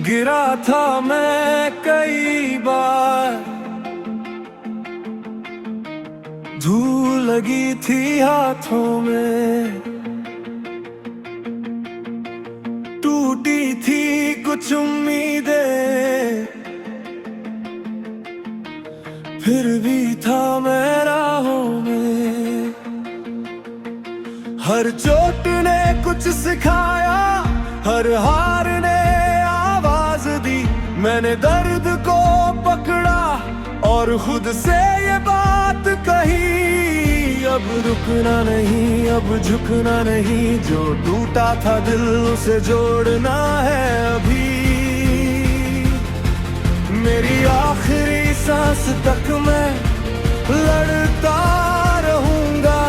गिरा था मैं कई बार, धूल लगी थी हाथों में, टूटी थी कुछ उम्मीदें, फिर भी था मैं राहों में। हर चोट ने कुछ सिखाया, हर हार ने आवाज दी। मैंने दर्द को पकड़ा और खुद से ये बात कही, अब रुकना नहीं, अब झुकना नहीं। जो टूटा था दिल उसे जोड़ना है अभी। मेरी आखिरी सांस तक मैं लड़ता रहूंगा,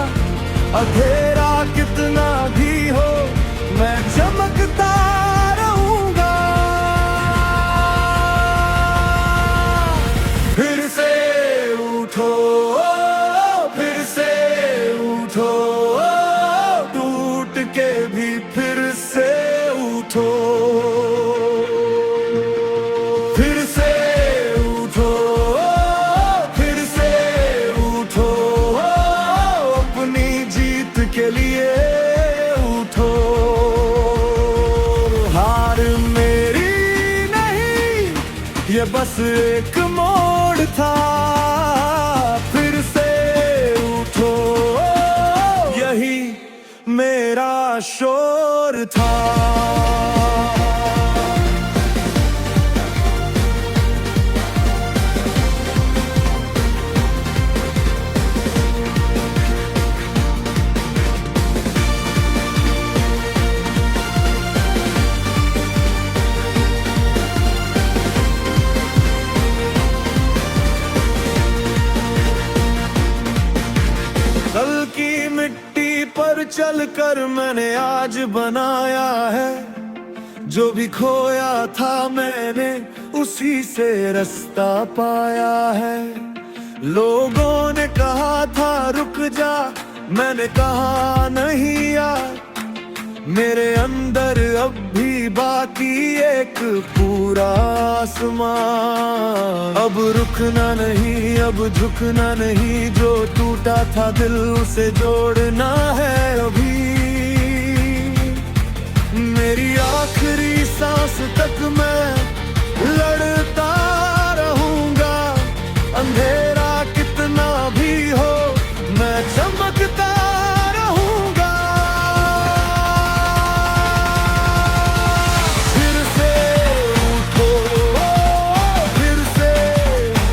अंधेरा कितना भी हो मैं चमकता रहूंगा। फिर से उठो, फिर से उठो, टूट के भी फिर से उठो। फिर से उठो, फिर से उठो, अपनी जीत के लिए उठो। हार मेरी नहीं, ये बस एक मोड़ था। फिर से उठो, यही मेरा शोर था। कल की मिट्टी पर चलकर मैंने आज बनाया है। जो भी खोया था मैंने उसी से रास्ता पाया है। लोगों ने कहा था रुक जा, मैंने कहा नहीं यार। मेरे अंदर अब भी बाकी एक पूरा आसमान। अब रुकना नहीं, अब झुकना नहीं। जो टूटा था दिल उसे जोड़ना है अभी। मेरी आखिरी सांस तक मैं लड़ता रहूंगा, अंधेरा कितना भी हो मैं चमकता रहूंगा। फिर से उठो, फिर से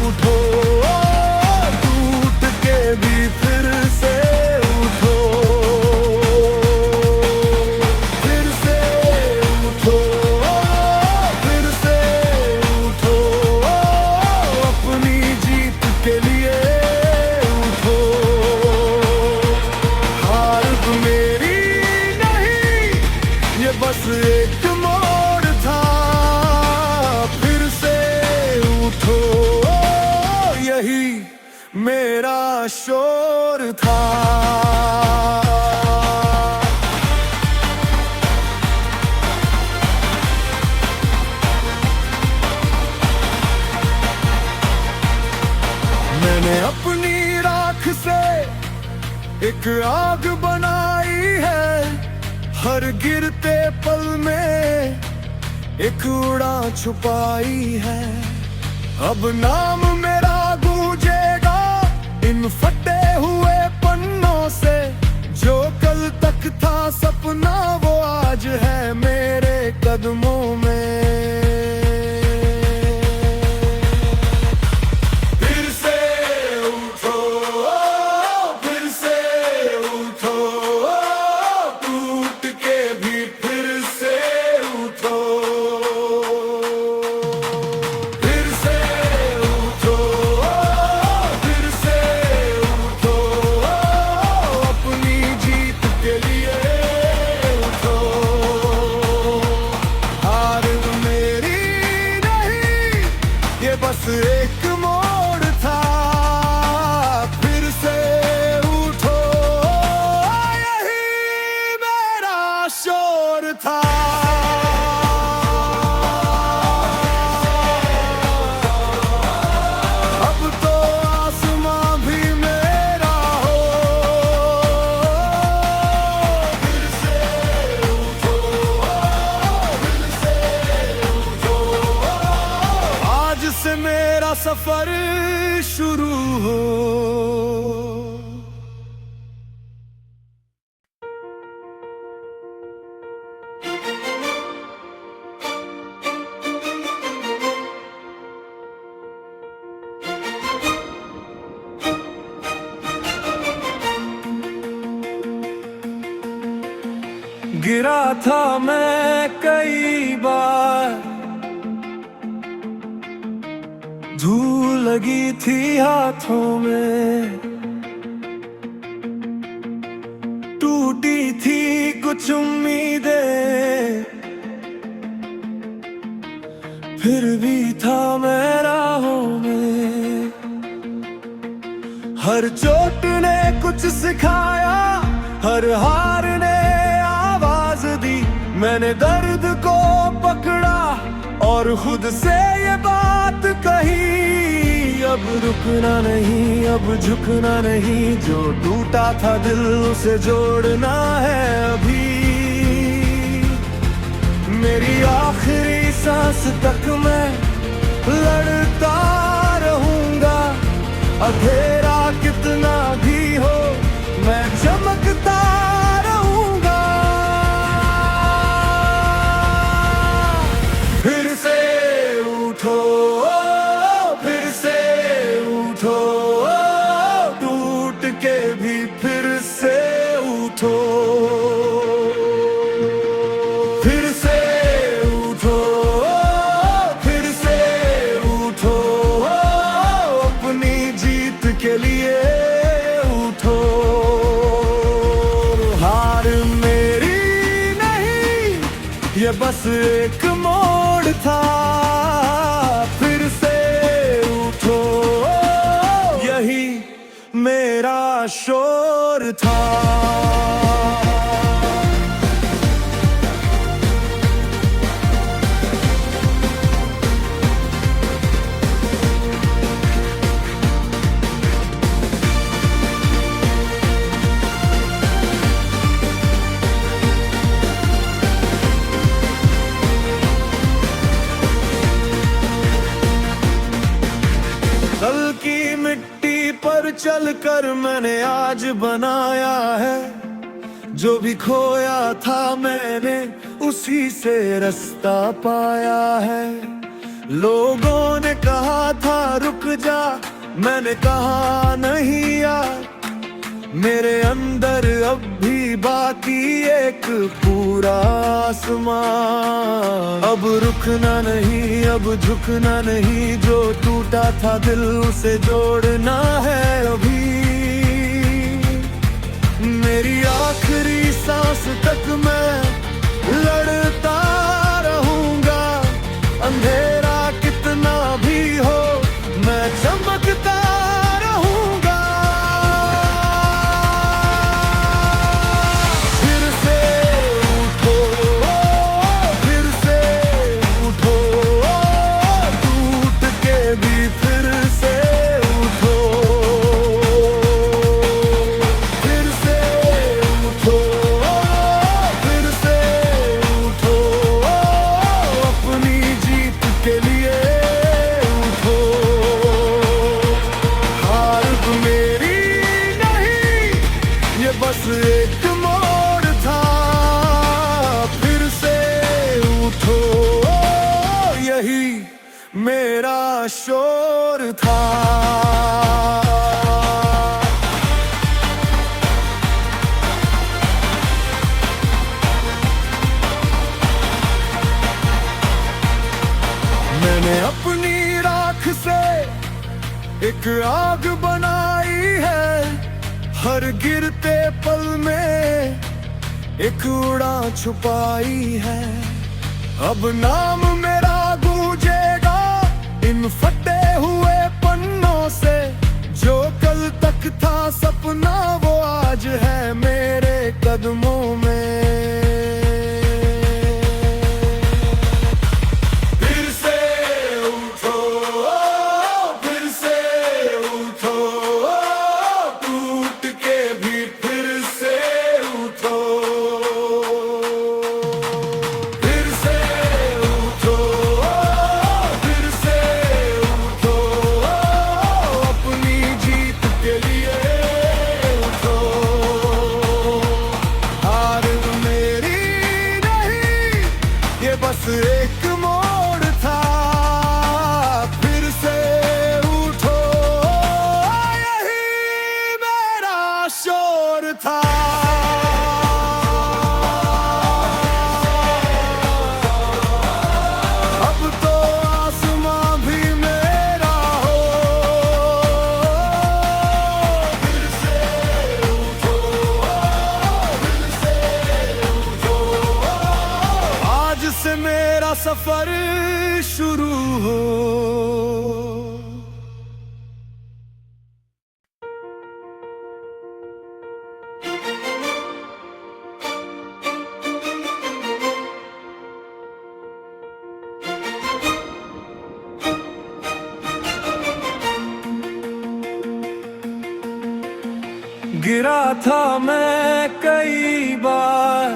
उठो, टूट के भी फिर से उठो। फिर से उठो, फिर से उठो, अपनी जीत के लिए उठो। हार मेरी नहीं, ये बस एक मोड़ था। फिर से उठो, यही मेरा शोर था। मैंने अपनी राख से एक आग बनाई है। हर गिरते पल में एक उड़ान छुपाई है। अब नाम मेरा गूंजेगा इन फटे हुए पन्नों से। जो कल तक था सपना वो आज है मेरे कदमों में। फिर से उठो, फिर से उठो, टूट के भी फिर से उठो। फिर से उठो, फिर से उठो, अपनी जीत के लिए उठो। सफर शुरू हो। गिरा था मैं कई बार, धूल लगी थी हाथों में, टूटी थी कुछ उम्मीदें, फिर भी था मैं राहों में। हर चोट ने कुछ सिखाया, हर हार ने आवाज दी। मैंने दर्द को पकड़ा और खुद से ये बात कही, अब रुकना नहीं, अब झुकना नहीं, जो टूटा था दिल उसे जोड़ना है अभी। मेरी आखिरी सांस तक मैं लड़ता रहूंगा, अंधेरा कितना भी हो मैं चमकता रहूंगा। फिर से उठो, फिर से उठो, टूट के भी फिर से उठो। फिर से उठो, फिर से उठो, अपनी जीत के लिए उठो। हार मेरी नहीं, ये बस एक मोड़ था। फिर से उठो, यही मेरा शोर था। कल की मिट्टी पर चलकर मैंने आज बनाया है, जो भी खोया था मैंने उसी से रास्ता पाया है। लोगों ने कहा था रुक जा, मैंने कहा नहीं यार, मेरे अंदर अब भी बाकी एक पूरा आसमान। अब रुकना नहीं, अब झुकना नहीं, जो टूटा था दिल उसे जोड़ना है अभी। मेरी आखिरी सांस तक मैं लड़ता रहूंगा, अंधेरा कितना भी हो मैं चमकता रहूंगा। फिर से उठो, फिर से उठो, टूट के भी फिर से उठो। फिर से उठो, फिर से उठो, अपनी जीत के लिए उठो। हार मेरी नहीं, ये बस एक मोड़ था। फिर से उठो, यही मेरा शोर था। मैंने अपनी राख से एक आग बनाई है, हर गिरते पल में एक उड़ान छुपाई है। अब नाम मेरा गूंजेगा इन फटे हुए पन्नों से, जो कल तक था सपना वो आज है मेरे कदमों में। फिर से उठो, फिर से उठो, टूट के भी फिर से उठो। फिर से उठो, फिर से उठो, बस एक मोड़ था, फिर से उठो यही मेरा शोर था। अब तो आसमां भी मेरा हो, फिर से उठो, फिर से उठो, आज से मेरा सफर शुरू हो। गिरा था मैं कई बार,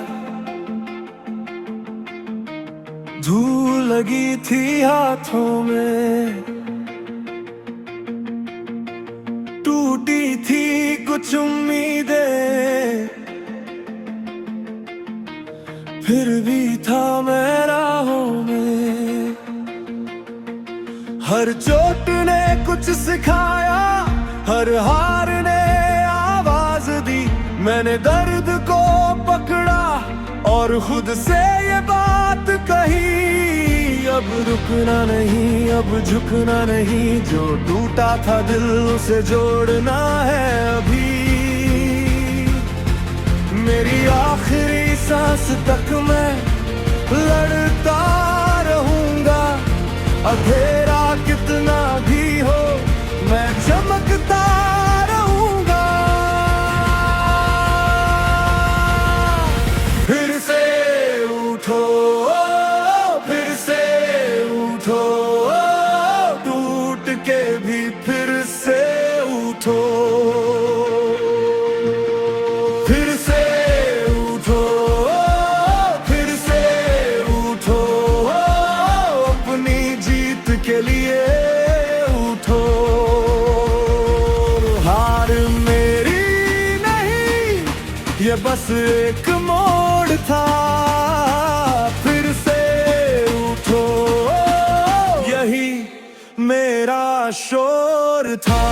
धूल लगी थी हाथों में, टूटी थी कुछ उम्मीदें, फिर भी था मैं राहों में। हर चोट ने कुछ सिखाया, हर हार ने आवाज दी, मैंने दर्द को पकड़ा और खुद से ये बात कही। अब रुकना नहीं, अब झुकना नहीं, जो टूटा था दिल उसे जोड़ना है अभी। मेरी आखिरी सांस तक मैं लड़ता रहूंगा, अंधेरा कितना भी हो मैं चमकता रहूंगा। फिर से उठो, फिर से उठो, टूट के भी फिर से उठो, फिर से उठो, फिर से उठो, अपनी जीत के लिए उठो। हार मेरी नहीं, ये बस एक मोड़ था, फिर से उठो यही मेरा शोर था।